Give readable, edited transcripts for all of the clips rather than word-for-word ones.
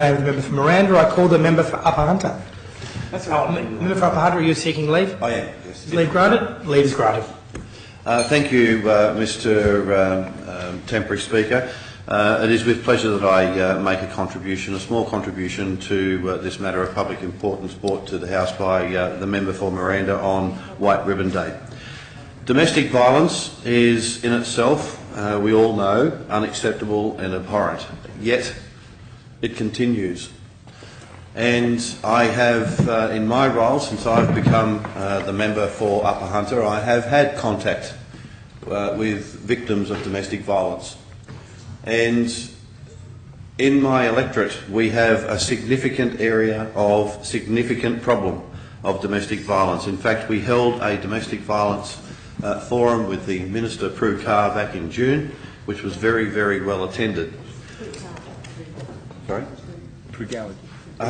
The member for Miranda. I call the member for Upper Hunter. That's right. Member for Upper Hunter, are you seeking leave? I am, yes. Is leave granted? Leave is granted. Thank you, Mr Temporary Speaker. It is with pleasure that I make a contribution, a small contribution to this matter of public importance brought to the House by the member for Miranda on White Ribbon Day. Domestic violence is in itself, we all know, unacceptable and abhorrent, yet it continues. And I have, in my role, since I've become the member for Upper Hunter, I have had contact with victims of domestic violence. And in my electorate, we have a significant area of significant problem of domestic violence. In fact, we held a domestic violence forum with the Minister Prue Carr back in June, which was very, very well attended. Sorry?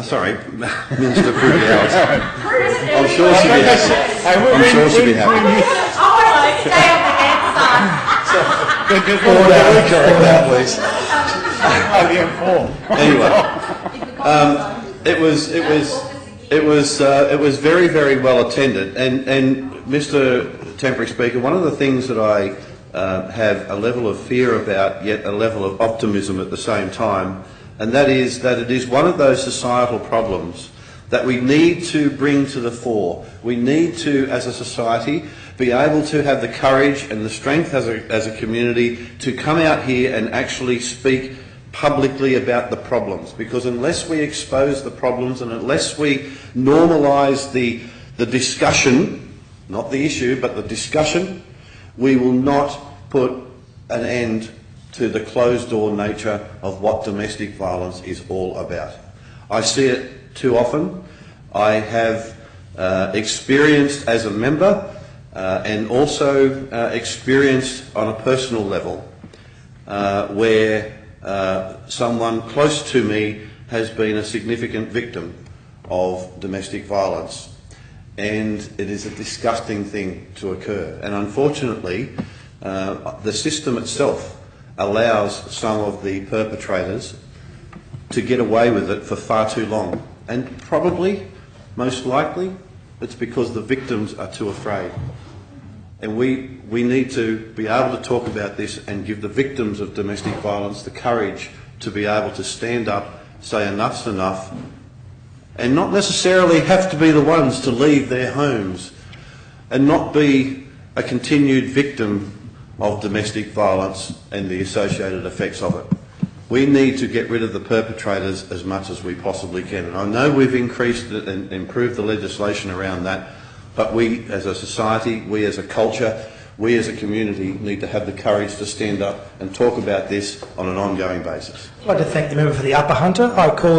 Sorry, Minister Prue Gowers. I'm sure she'll be happy. I'm sure she'll be happy. I want to stay on the answer. Order, correct that, please. Anyway, it was very, very well attended. And Mr. Temporary Speaker, one of the things that I have a level of fear about, yet a level of optimism at the same time, and that is that it is one of those societal problems that we need to bring to the fore. We need to, as a society, be able to have the courage and the strength as a community to come out here and actually speak publicly about the problems. Because unless we expose the problems and unless we normalise the discussion, not the issue, but the discussion, we will not put an end to the closed-door nature of what domestic violence is all about. I see it too often. I have experienced as a member and also experienced on a personal level where someone close to me has been a significant victim of domestic violence. And it is a disgusting thing to occur. And unfortunately, the system itself allows some of the perpetrators to get away with it for far too long. And probably, most likely, it's because the victims are too afraid. And we need to be able to talk about this and give the victims of domestic violence the courage to be able to stand up, say enough's enough, and not necessarily have to be the ones to leave their homes and not be a continued victim of domestic violence and the associated effects of it. We need to get rid of the perpetrators as much as we possibly can. And I know we've increased and improved the legislation around that, but we as a society, we as a culture, we as a community need to have the courage to stand up and talk about this on an ongoing basis. I'd like to thank the member for the Upper Hunter. I call